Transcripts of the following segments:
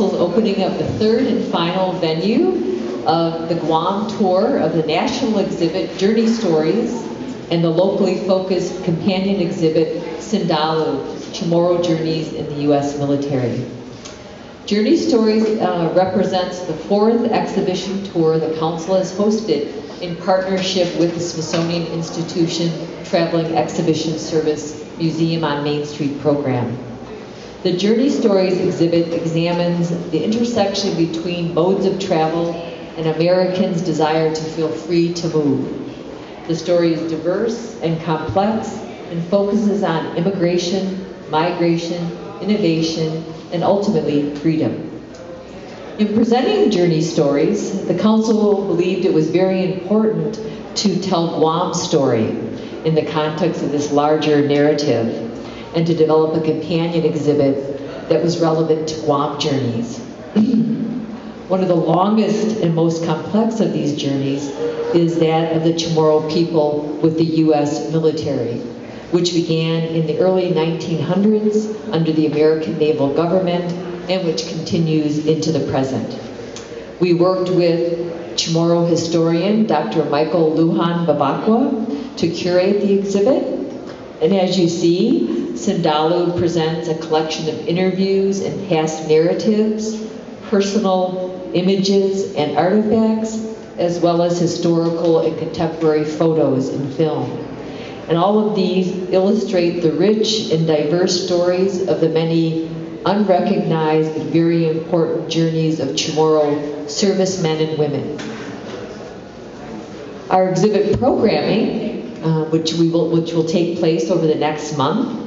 Opening of the third and final venue of the Guam tour of the national exhibit Journey Stories and the locally focused companion exhibit Sindålu, Chamorro Journeys in the U.S. Military. Journey Stories represents the fourth exhibition tour the Council has hosted in partnership with the Smithsonian Institution Traveling Exhibition Service Museum on Main Street program. The Journey Stories exhibit examines the intersection between modes of travel and Americans' desire to feel free to move. The story is diverse and complex and focuses on immigration, migration, innovation, and ultimately freedom. In presenting Journey Stories, the Council believed it was very important to tell Guam's story in the context of this larger narrative, and to develop a companion exhibit that was relevant to Guam journeys. One of the longest and most complex of these journeys is that of the Chamorro people with the U.S. military, which began in the early 1900s under the American Naval government and which continues into the present. We worked with Chamorro historian Dr. Michael Lujan Babacqua to curate the exhibit. And as you see, Sindålu presents a collection of interviews and past narratives, personal images and artifacts, as well as historical and contemporary photos and film. And all of these illustrate the rich and diverse stories of the many unrecognized but very important journeys of Chamorro servicemen and women. Our exhibit programming, which will take place over the next month,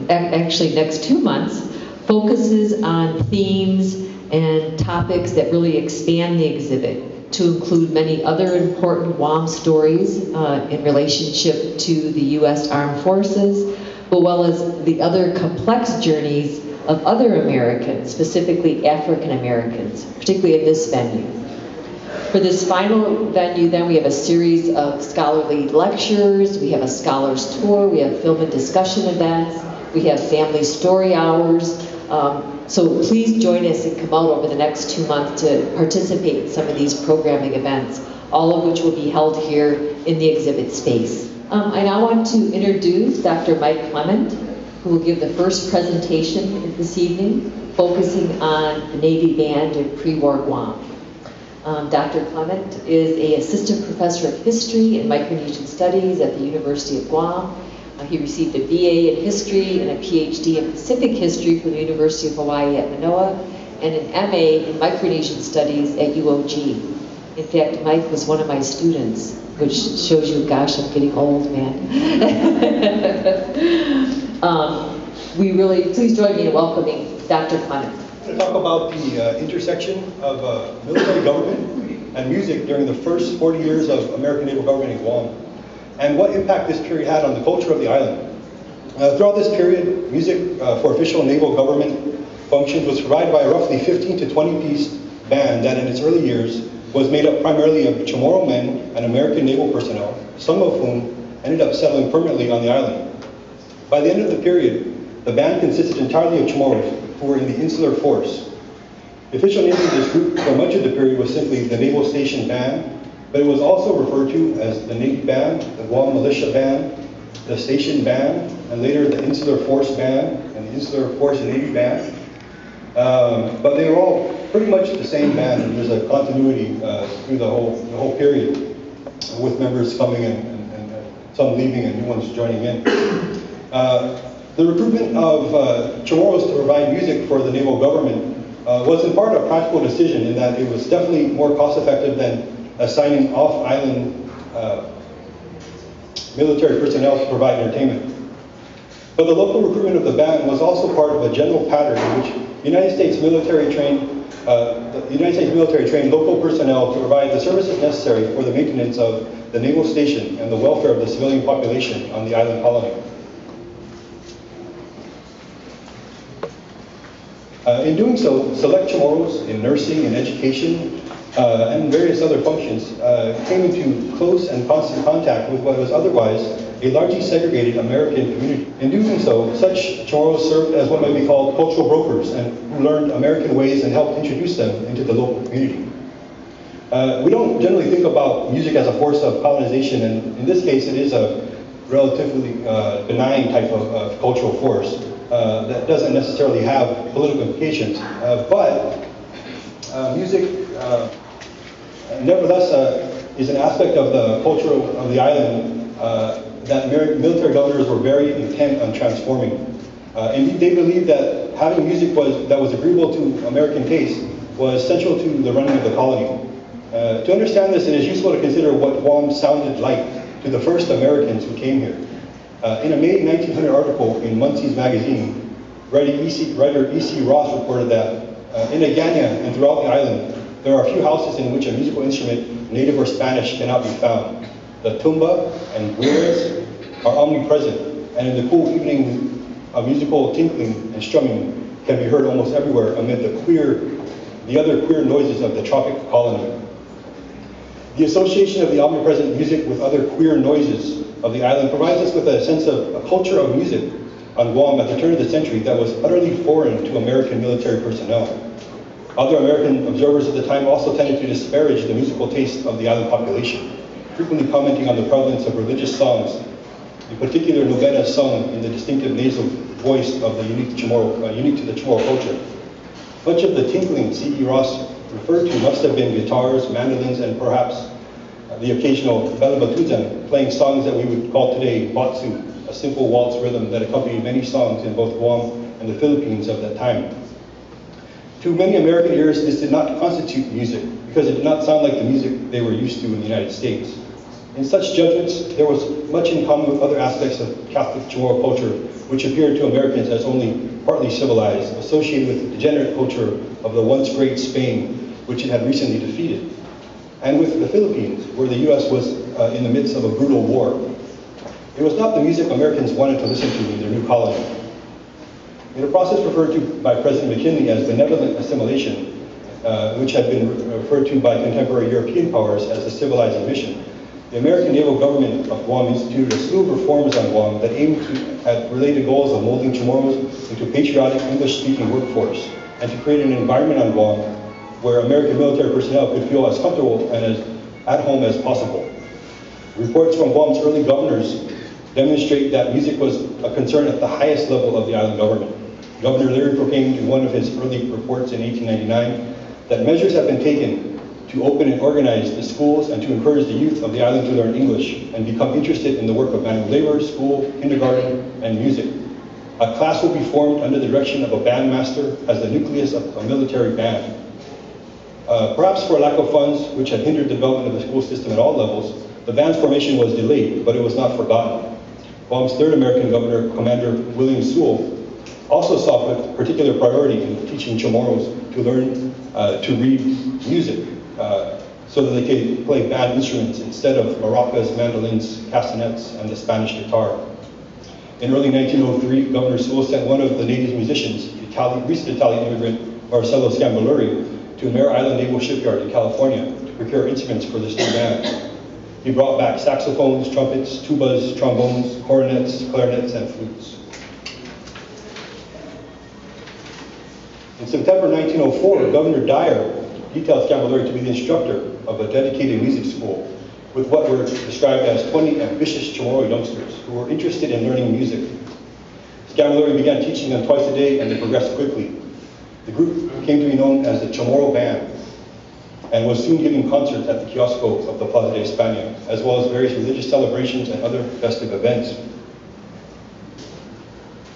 actually next 2 months, focuses on themes and topics that really expand the exhibit to include many other important Guam stories in relationship to the U.S. Armed Forces, as well as the other complex journeys of other Americans, specifically African Americans, particularly at this venue. For this final venue, then, we have a series of scholarly lectures, we have a scholars tour, we have film and discussion events, we have family story hours. So please join us and come out over the next 2 months to participate in some of these programming events, all of which will be held here in the exhibit space. I now want to introduce Dr. Mike Clement, who will give the first presentation this evening, focusing on the Navy Band in pre-war Guam. Dr. Clement is an assistant professor of history and Micronesian studies at the University of Guam. He received a BA in history and a PhD in Pacific history from the University of Hawaii at Manoa, and an MA in Micronesian studies at UOG. In fact, Mike was one of my students, which shows you, gosh, I'm getting old, man. Please join me in welcoming Dr. Clement. I'm going to talk about the intersection of military government and music during the first 40 years of American naval government in Guam, and what impact this period had on the culture of the island. Throughout this period, music for official naval government functions was provided by a roughly 15 to 20 piece band that in its early years was made up primarily of Chamorro men and American naval personnel, some of whom ended up settling permanently on the island. By the end of the period, the band consisted entirely of Chamorros who were in the Insular Force. The official name of this group for much of the period was simply the Naval Station Band, but it was also referred to as the Navy Band, the Guam Militia Band, the Station Band, and later the Insular Force Band and the Insular Force and Navy Band. But they were all pretty much the same band, and there's a continuity through the whole period, with members coming and some leaving and new ones joining in. The recruitment of Chamorros to provide music for the naval government was in part a practical decision, in that it was definitely more cost effective than assigning off-island military personnel to provide entertainment. But the local recruitment of the band was also part of a general pattern in which the United States military trained local personnel to provide the services necessary for the maintenance of the naval station and the welfare of the civilian population on the island colony. In doing so, select Chamorros in nursing and education and various other functions came into close and constant contact with what was otherwise a largely segregated American community. In doing so, such Chamorros served as what might be called cultural brokers and who learned American ways and helped introduce them into the local community. We don't generally think about music as a force of colonization, and in this case it is a relatively benign type of cultural force that doesn't necessarily have political implications. But music nevertheless is an aspect of the culture of the island that military governors were very intent on transforming. Indeed, they believed that having music that was agreeable to American taste was central to the running of the colony. To understand this, it is useful to consider what Guam sounded like to the first Americans who came here. In a May 1900 article in Munsey's magazine, writer E.C. Ross reported that in Agana and throughout the island, there are few houses in which a musical instrument, native or Spanish, cannot be found. The tumba and guiras are omnipresent, and in the cool evening, a musical tinkling and strumming can be heard almost everywhere amid the other queer noises of the tropic colony. The association of the omnipresent music with other queer noises of the island provides us with a sense of a culture of music on Guam at the turn of the century that was utterly foreign to American military personnel. Other American observers at the time also tended to disparage the musical taste of the island population, frequently commenting on the prevalence of religious songs, in particular novenas sung in the distinctive nasal voice of the unique to the Chamorro culture. Much of the tinkling C.E. Ross referred to must have been guitars, mandolins, and perhaps the occasional balabatuzan, playing songs that we would call today batsu, a simple waltz rhythm that accompanied many songs in both Guam and the Philippines of that time. To many American ears, this did not constitute music because it did not sound like the music they were used to in the United States. In such judgments, there was much in common with other aspects of Catholic Chamorro culture, which appeared to Americans as only partly civilized, associated with the degenerate culture of the once great Spain, which it had recently defeated, and with the Philippines, where the U.S. was in the midst of a brutal war. It was not the music Americans wanted to listen to in their new colony. In a process referred to by President McKinley as benevolent assimilation, which had been referred to by contemporary European powers as the civilizing mission, the American naval government of Guam instituted a slew of reforms on Guam that aimed at related goals of molding Chamorros into a patriotic English-speaking workforce, and to create an environment on Guam where American military personnel could feel as comfortable and as at home as possible. Reports from Guam's early governors demonstrate that music was a concern at the highest level of the island government. Governor Leary proclaimed in one of his early reports in 1899 that measures have been taken to open and organize the schools and to encourage the youth of the island to learn English and become interested in the work of manual labor, school, kindergarten, and music. A class will be formed under the direction of a bandmaster as the nucleus of a military band. Perhaps for lack of funds, which had hindered the development of the school system at all levels, the band's formation was delayed, but it was not forgotten. Guam's third American governor, Commander William Sewell, also saw particular priority in teaching Chamorros to learn to read music so that they could play band instruments instead of maracas, mandolins, castanets, and the Spanish guitar. In early 1903, Governor Sewell sent one of the native musicians, recent Italian immigrant Marcello Scanvaluri, to Mare Island Naval Shipyard in California to procure instruments for this new band. He brought back saxophones, trumpets, tubas, trombones, cornets, clarinets, and flutes. In September 1904, Governor Dyer detailed Scanvaluri to be the instructor of a dedicated music school with what were described as 20 ambitious Chamorro youngsters who were interested in learning music. Scanvaluri began teaching them twice a day, and they progressed quickly. The group came to be known as the Chamorro Band and was soon giving concerts at the kiosco of the Plaza de España, as well as various religious celebrations and other festive events.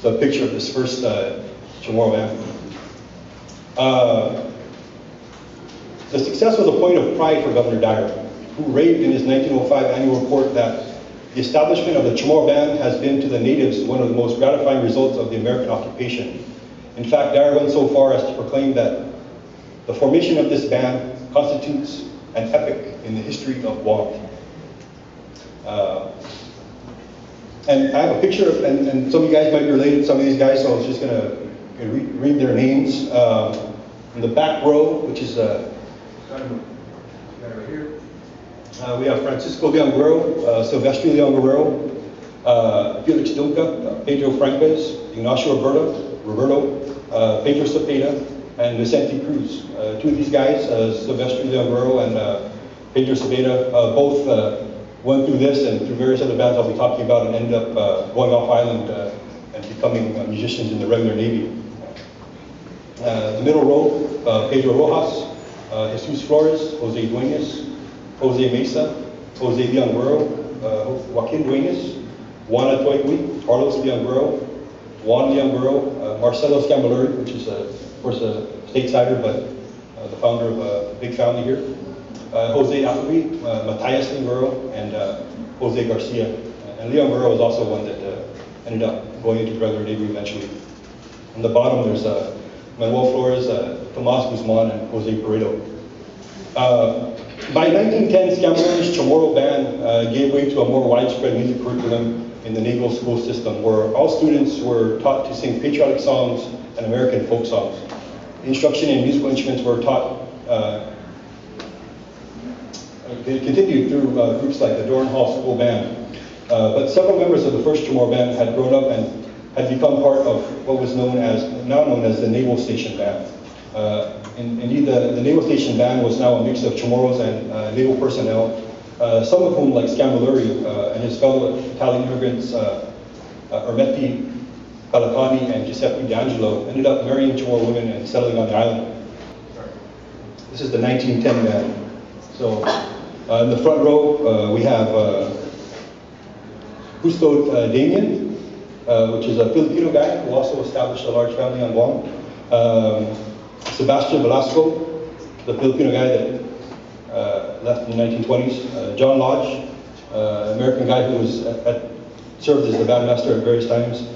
So a picture of this first Chamorro band. The success was a point of pride for Governor Dyer, who raved in his 1905 annual report that The establishment of the Chamorro Band has been to the natives one of the most gratifying results of the American occupation. In fact, Dara went so far as to proclaim that the formation of this band constitutes an epic in the history of Guam. And I have a picture of, and some of you guys might be related to some of these guys, so I was just going to read their names. In the back row, which is right here, we have Francisco Leon Guerrero, Silvestre Leon Guerrero, Felix Dunca, Pedro Franquez, Ignacio Roberto, Pedro Cepeda, and Vicente Cruz. Two of these guys, Silvestre Leon Guerrero and Pedro Cepeda, both went through this and through various other bands I'll be talking about and ended up going off island and becoming musicians in the regular Navy. The middle row, Pedro Rojas, Jesus Flores, Jose Duenas, Jose Mesa, Jose Leon Guerrero, Joaquin Duenas, Juana Toigui, Carlos Leon Guerrero, Juan Leon Guerrero, Marcelo Scambaluri, which is of course a statesider, but the founder of a big family here. Jose Appleby, Matthias Leon Guerrero, and Jose Garcia. And Leon Guerrero was also one that ended up going into the regular Navy eventually. On the bottom, there's Manuel Flores, Tomas Guzman, and Jose Paredo. By 1910, Scambaluri's Chamorro Band gave way to a more widespread music curriculum in the naval school system, where all students were taught to sing patriotic songs and American folk songs. Instruction in musical instruments were taught, they continued through groups like the Dorn Hall School Band. But several members of the first Chamorro Band had grown up and had become part of what was now known as the Naval Station Band. Indeed, the Naval Station Band was now a mix of Chamorros and naval personnel, some of whom, like Scambaluri and his fellow Italian immigrants, Ermetti Palacani and Giuseppe D'Angelo, ended up marrying Chamorro women and settling on the island. This is the 1910 band. So in the front row, we have Justo Damien, which is a Filipino guy who also established a large family on Guam. Sebastian Velasco, the Filipino guy that left in the 1920s. John Lodge, American guy who was served as the bandmaster at various times.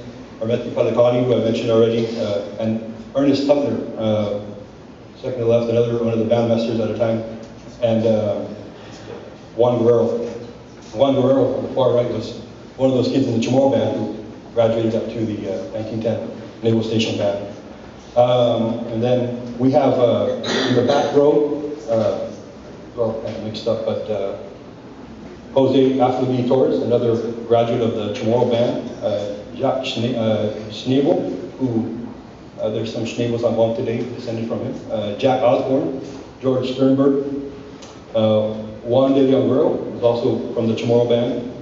Ermetti Palacani, who I mentioned already, and Ernest Tupner, second to left, another one of the bandmasters at a time, and Juan Guerrero. Juan Guerrero on the far right was one of those kids in the Chamorro Band who graduated up to the 1910 Naval Station Band. And then we have in the back row, well, kind of mixed up, but Jose Afflugi Torres, another graduate of the Chamorro Band, Jacques Schnabel, who there's some Schnabels on Guam today, descended from him, Jack Osborne, George Sternberg, Juan de Leon Guerrero, who's also from the Chamorro Band,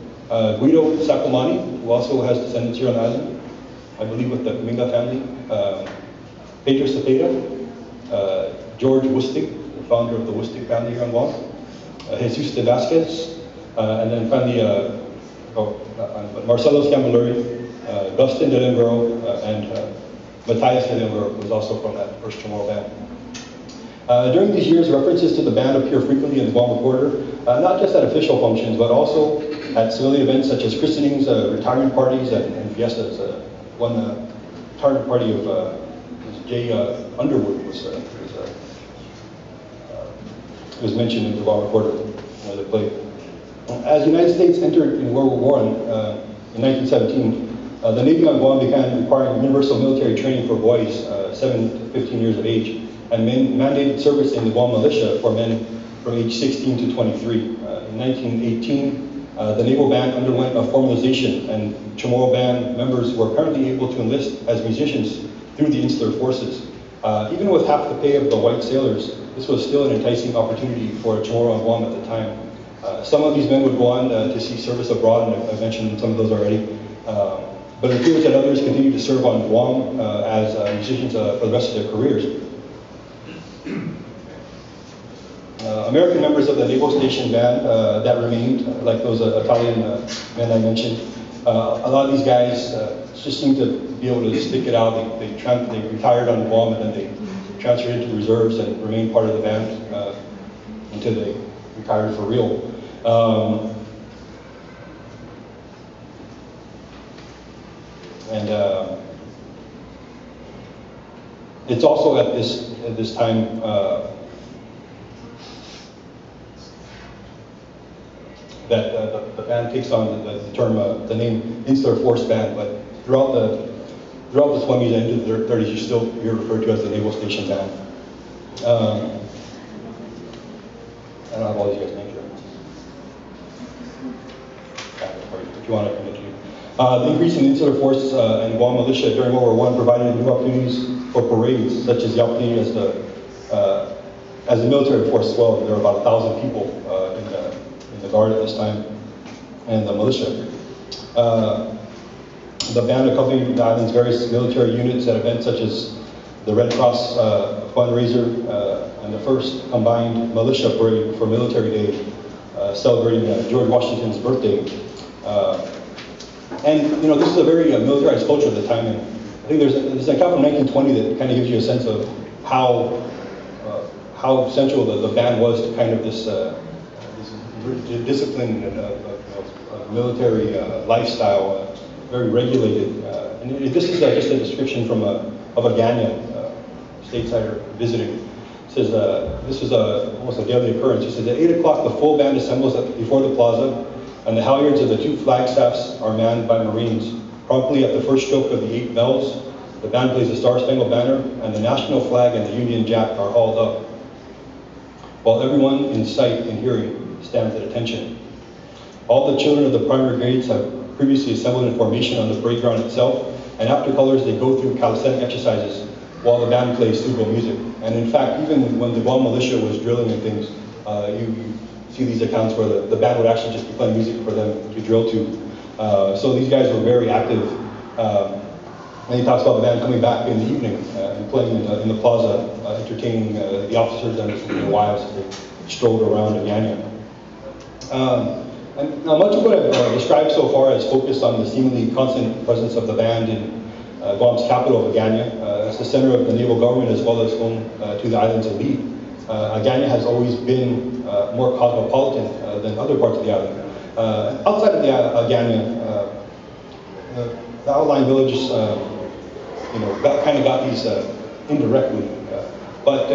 Guido Sacomani, who also has descendants here on the island, I believe with the Kaminga family, Pedro Cepeda, George Wustig, the founder of the Wustig family here on Guam, Jesus de Vasquez, and then finally, Marcelo Scambaluri, Gustin de Leon Guerrero, and Matthias de Leon Guerrero, who was also from that first Chamorro Band. During these years, references to the band appear frequently in the Guam Recorder, not just at official functions, but also at civilian events such as christenings, retirement parties, and fiestas. One retirement party of Jay Underwood was mentioned in the Guam Recorder when they played. As the United States entered in World War I in 1917, the Navy on Guam began requiring universal military training for boys 7 to 15 years of age, and mandated service in the Guam militia for men from age 16 to 23. In 1918, the Naval Band underwent a formalization, and Chamorro Band members were apparently able to enlist as musicians through the Insular Forces. Even with half the pay of the white sailors, this was still an enticing opportunity for a Chamorro on Guam at the time. Some of these men would go on to see service abroad, and I've mentioned some of those already. But it appears that others continued to serve on Guam as musicians for the rest of their careers. American members of the Naval Station Band that remained, like those Italian men I mentioned, a lot of these guys just seemed to be able to stick it out. They retired on Guam, and then they transferred into the reserves and remained part of the band until they retired for real. And it's also at this time that the band takes on the term, the name Insular Force Band. But throughout the 20s and into the 30s, you're referred to as the Naval Station Band. I don't have all these guys' names right. If you want to continue. The increase in Insular Force and Guam militia during World War I provided new opportunities for parades, such as the opportunity as the military force as well. There were about 1,000 people in the Guard at this time, and the militia. The band accompanied the island's various military units at events such as the Red Cross fundraiser and the first combined militia parade for Military Day, celebrating George Washington's birthday. And this is a very militarized culture at the time. And I think there's an account from 1920 that kind of gives you a sense of how central the band was to kind of this discipline and military lifestyle, very regulated. And this is just a description from of Agana, statesider visiting. It says this was almost a daily occurrence. He says at 8 o'clock the full band assembles before the plaza, and the halyards of the 2 flagstaffs are manned by Marines. Promptly at the first stroke of the 8 bells, the band plays the Star-Spangled Banner, and the national flag and the Union Jack are hauled up, while everyone in sight and hearing stands at attention. All the children of the primary grades have previously assembled in formation on the parade ground itself, and after colors they go through calisthenic exercises while the band plays Sindålu music. And in fact, even when the Guam militia was drilling and things, you see these accounts where the band would actually just be playing music for them to drill to. So these guys were very active. And he talks about the band coming back in the evening and playing in the plaza, entertaining the officers and their wives as they strolled around Agana. And now much of what I've described so far is focused on the seemingly constant presence of the band in Guam's capital of Agana. It's the center of the naval government as well as home to the island's elite. Agana has always been more cosmopolitan than other parts of the island. Outside of the Agana, the outlying villages, kind of got these indirectly. But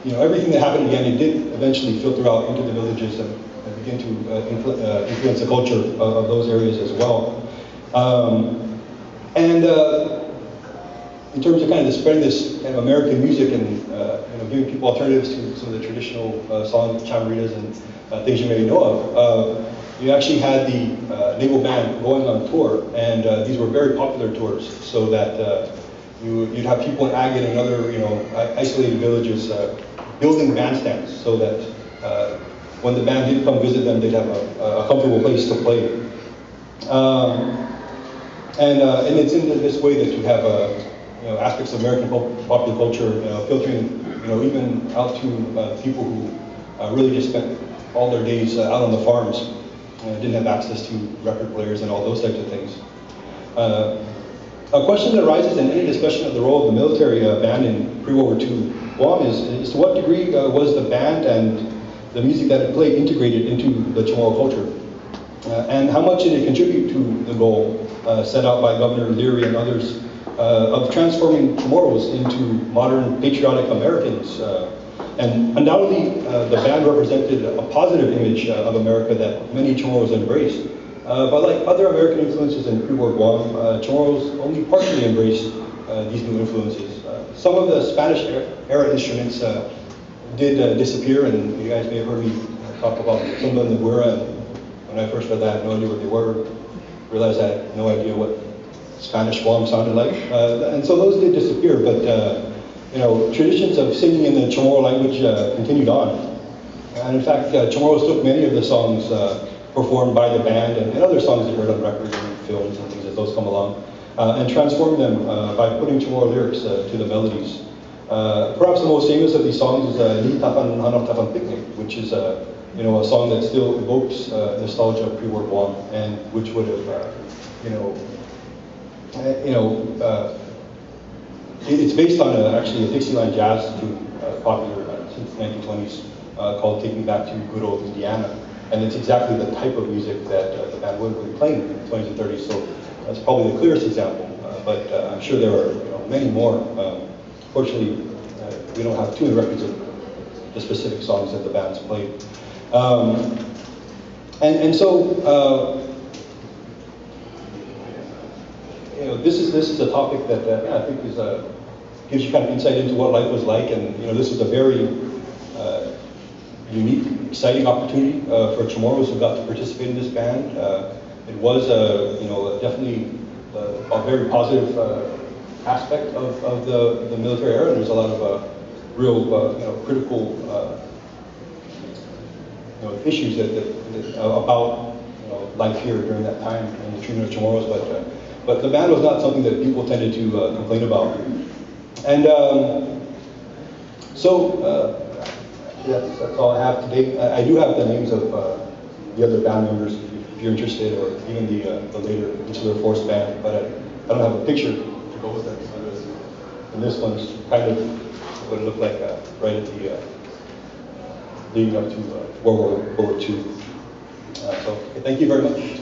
everything that happened in Agana did eventually filter out into the villages and begin to influence the culture of those areas as well. In terms of kind of spreading this kind of American music and giving people alternatives to some of the traditional songs, chamorritas, and things you may know of, you actually had the naval band going on tour, and these were very popular tours, so that you'd have people in Agana and other isolated villages building bandstands, so that when the band did come visit them, they'd have a comfortable place to play. And it's in this way that you have aspects of American popular culture filtering even out to people who really just spent all their days out on the farms, didn't have access to record players and all those types of things. A question that arises in any discussion of the role of the military band in pre-World War II Guam is to what degree was the band and the music that it played integrated into the Chamorro culture? And how much did it contribute to the goal set out by Governor Leary and others of transforming Chamorros into modern patriotic Americans? And undoubtedly, the band represented a positive image of America that many Chamorros embraced. But like other American influences in pre-war Guam, Chamorros only partially embraced these new influences. Some of the Spanish-era instruments did disappear, and you guys may have heard me talk about some of the Guerra. When I first read that, I had no idea what they were. Realized I had no idea what Spanish Guam sounded like. And so those did disappear, but traditions of singing in the Chamorro language continued on. And in fact, Chamorros took many of the songs performed by the band and other songs you heard on records and films and things as those come along, and transformed them by putting Chamorro lyrics to the melodies. Perhaps the most famous of these songs is Ni Tafan Hanok Tafan Picnic, which is a song that still evokes nostalgia of pre-war Guam, and which would have, it's based on actually a Dixieland jazz tune, popular since the 1920s, called "Take Me Back to Good Old Indiana," and it's exactly the type of music that the band would be playing in the 20s and 30s. So That's probably the clearest example, but I'm sure there are many more. Fortunately, we don't have too many records of the specific songs that the bands played. And so, this is a topic that I think gives you kind of insight into what life was like, and this is a very unique, exciting opportunity for Chamorros who got to participate in this band. It was definitely a very positive aspect of the military era, and there's a lot of real critical issues about life here during that time and the treatment of Chamorros, but the band was not something that people tended to complain about. And that's all I have today. I do have the names of the other band members if you're interested, or even the later Insular Force Band, but I don't have a picture to go with them. And this one's kind of what it looked like right at the leading up to World War II. So thank you very much.